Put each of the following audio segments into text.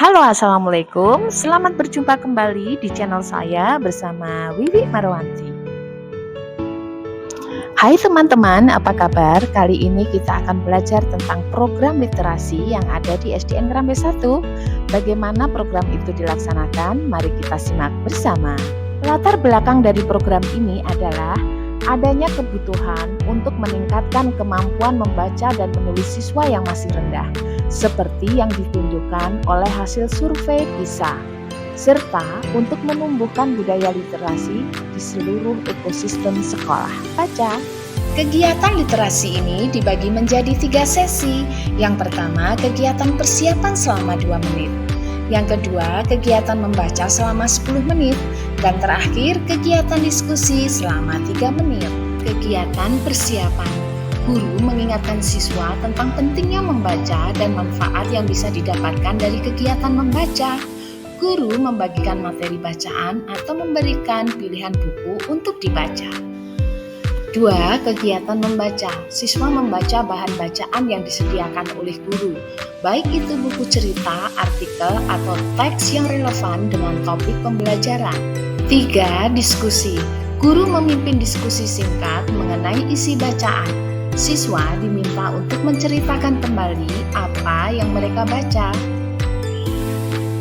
Halo, assalamualaikum. Selamat berjumpa kembali di channel saya bersama Wiwi Marwanti. Hai teman-teman, apa kabar? Kali ini kita akan belajar tentang program literasi yang ada di SDN Kerambe 1. Bagaimana program itu dilaksanakan? Mari kita simak bersama. Latar belakang dari program ini adalah adanya kebutuhan untuk meningkatkan kemampuan membaca dan menulis siswa yang masih rendah, seperti yang ditunjukkan oleh hasil survei PISA, serta untuk menumbuhkan budaya literasi di seluruh ekosistem sekolah. Baca. Kegiatan literasi ini dibagi menjadi 3 sesi. Yang pertama, kegiatan persiapan selama 2 menit. Yang kedua, kegiatan membaca selama 10 menit. Dan terakhir, kegiatan diskusi selama 3 menit. Kegiatan persiapan. Guru mengingatkan siswa tentang pentingnya membaca dan manfaat yang bisa didapatkan dari kegiatan membaca. Guru membagikan materi bacaan atau memberikan pilihan buku untuk dibaca. 2. Kegiatan membaca. Siswa membaca bahan bacaan yang disediakan oleh guru, baik itu buku cerita, artikel, atau teks yang relevan dengan topik pembelajaran. 3. Diskusi. Guru memimpin diskusi singkat mengenai isi bacaan. Siswa diminta untuk menceritakan kembali apa yang mereka baca.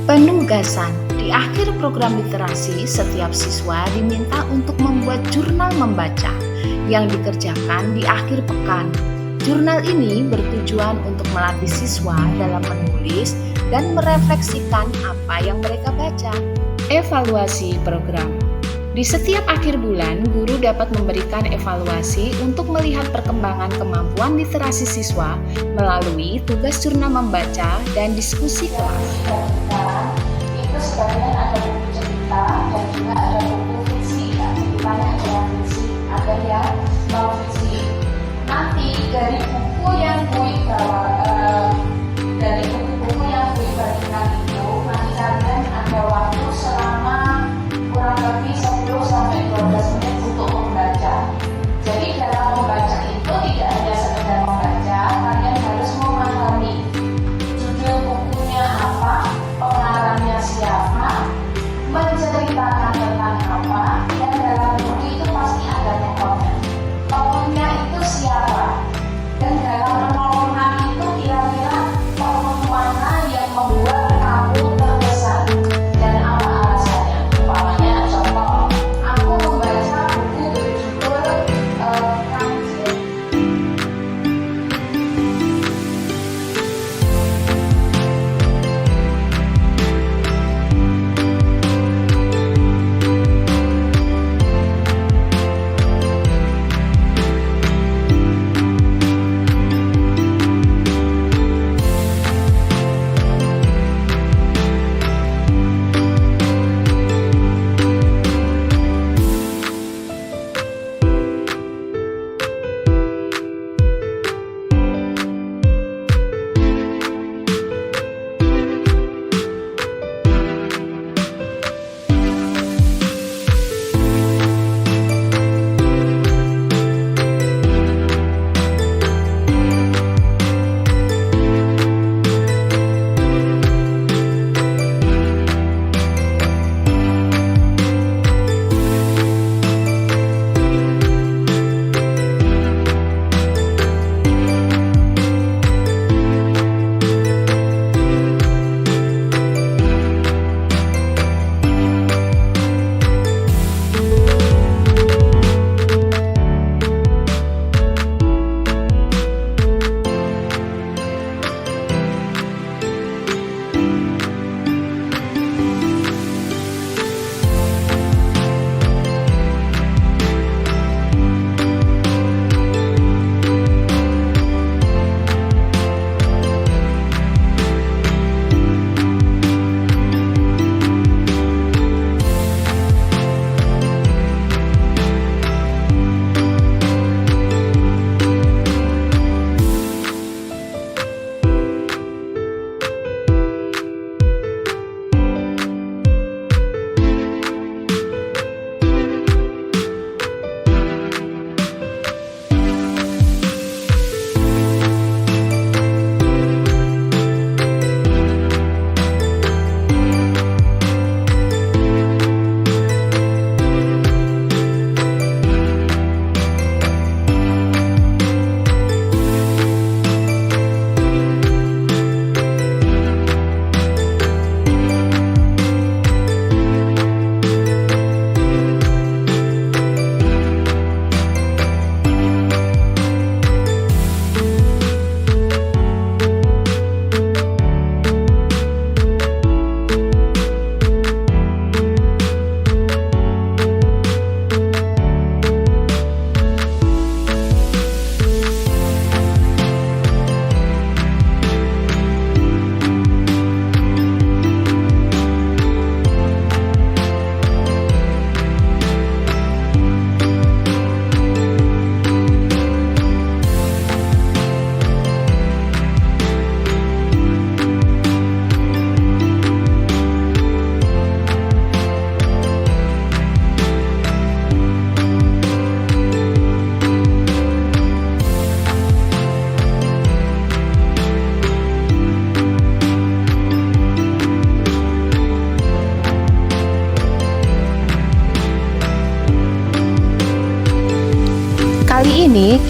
Penugasan. Di akhir program literasi, setiap siswa diminta untuk membuat jurnal membaca yang dikerjakan di akhir pekan. Jurnal ini bertujuan untuk melatih siswa dalam menulis dan merefleksikan apa yang mereka baca. Evaluasi program. Di setiap akhir bulan, guru dapat memberikan evaluasi untuk melihat perkembangan kemampuan literasi siswa melalui tugas jurnal membaca dan diskusi kelas. Itu sebagian ada buku cerita dan juga ada buku fiksi. Ceritanya ada yang fiksi, ada yang non fiksi. Nanti dari buku yang Bui dari buku-buku yang Bui bagikan itu, nanti kalian ada waktu selama kurang lebih 10-12 menit untuk membaca. Jadi dalam membaca itu tidak hanya sekedar membaca, kalian harus memahami judul bukunya apa, pengarangnya siapa, menceritakan tentang apa, dan dalam buku itu pasti ada tokohnya. Tokohnya itu siapa? Dan dalam penolongan itu kira-kira tokoh mana yang membuat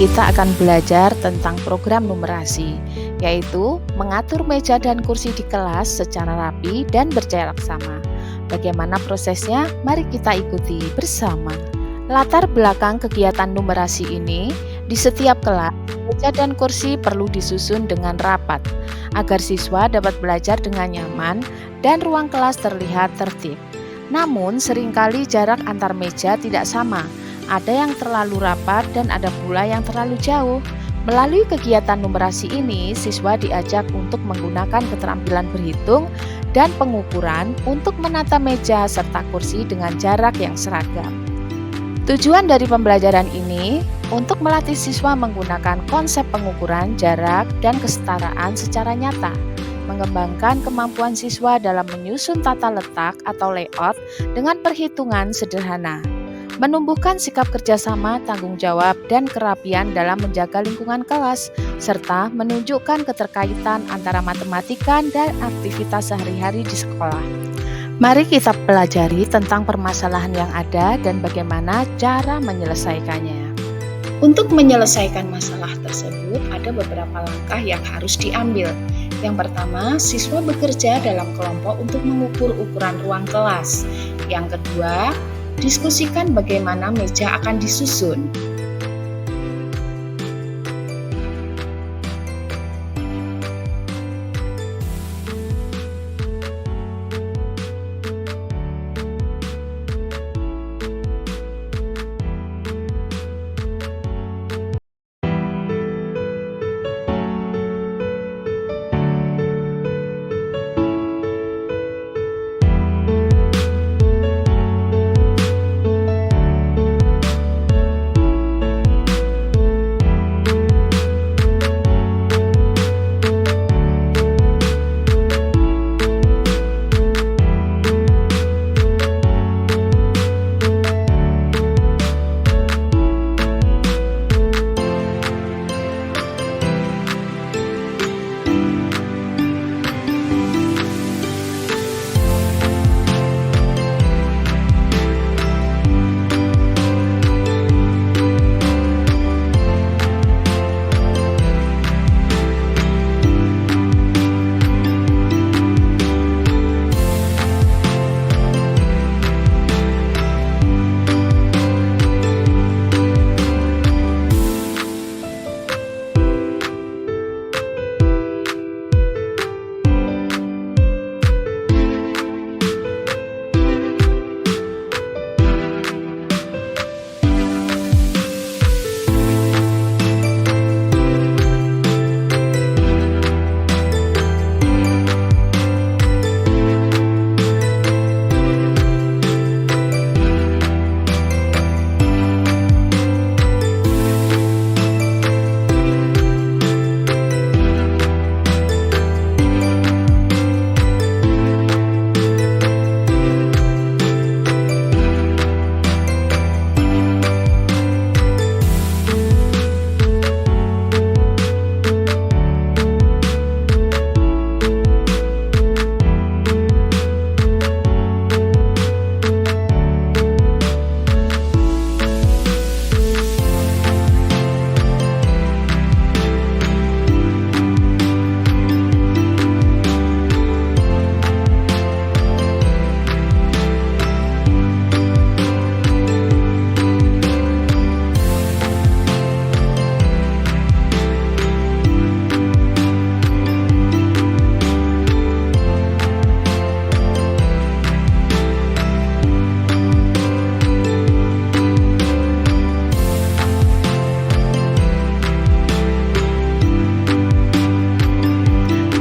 kita akan belajar tentang program numerasi, yaitu mengatur meja dan kursi di kelas secara rapi dan berjarak sama. Bagaimana prosesnya? Mari kita ikuti bersama. Latar belakang kegiatan numerasi ini, di setiap kelas, meja dan kursi perlu disusun dengan rapat, agar siswa dapat belajar dengan nyaman dan ruang kelas terlihat tertib. Namun, seringkali jarak antar meja tidak sama. Ada yang terlalu rapat dan ada pula yang terlalu jauh. Melalui kegiatan numerasi ini, siswa diajak untuk menggunakan keterampilan berhitung dan pengukuran untuk menata meja serta kursi dengan jarak yang seragam. Tujuan dari pembelajaran ini untuk melatih siswa menggunakan konsep pengukuran jarak dan kesetaraan secara nyata, mengembangkan kemampuan siswa dalam menyusun tata letak atau layout dengan perhitungan sederhana, menumbuhkan sikap kerjasama, tanggung jawab, dan kerapian dalam menjaga lingkungan kelas, serta menunjukkan keterkaitan antara matematika dan aktivitas sehari-hari di sekolah. Mari kita pelajari tentang permasalahan yang ada dan bagaimana cara menyelesaikannya. Untuk menyelesaikan masalah tersebut, ada beberapa langkah yang harus diambil. Yang pertama, siswa bekerja dalam kelompok untuk mengukur ukuran ruang kelas. Yang kedua, diskusikan bagaimana meja akan disusun.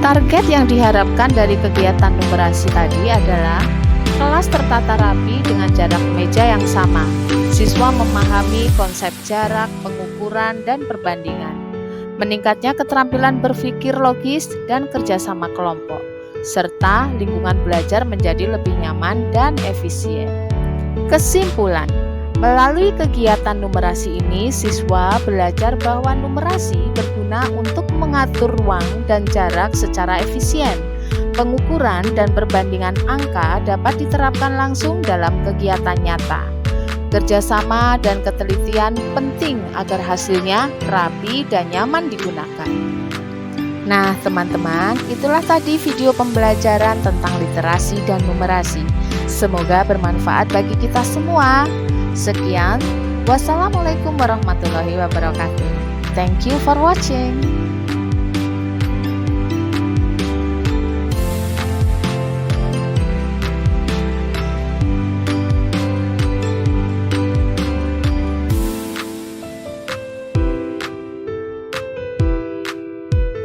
Target yang diharapkan dari kegiatan numerasi tadi adalah kelas tertata rapi dengan jarak meja yang sama. Siswa memahami konsep jarak, pengukuran, dan perbandingan. Meningkatnya keterampilan berpikir logis dan kerjasama kelompok, serta lingkungan belajar menjadi lebih nyaman dan efisien. Kesimpulan, melalui kegiatan numerasi ini, siswa belajar bahwa numerasi berguna untuk mengatur ruang dan jarak secara efisien. Pengukuran dan perbandingan angka dapat diterapkan langsung dalam kegiatan nyata. Kerjasama dan ketelitian penting agar hasilnya rapi dan nyaman digunakan. Nah, teman-teman, itulah tadi video pembelajaran tentang literasi dan numerasi. Semoga bermanfaat bagi kita semua. Sekian, wassalamualaikum warahmatullahi wabarakatuh. Thank you for watching.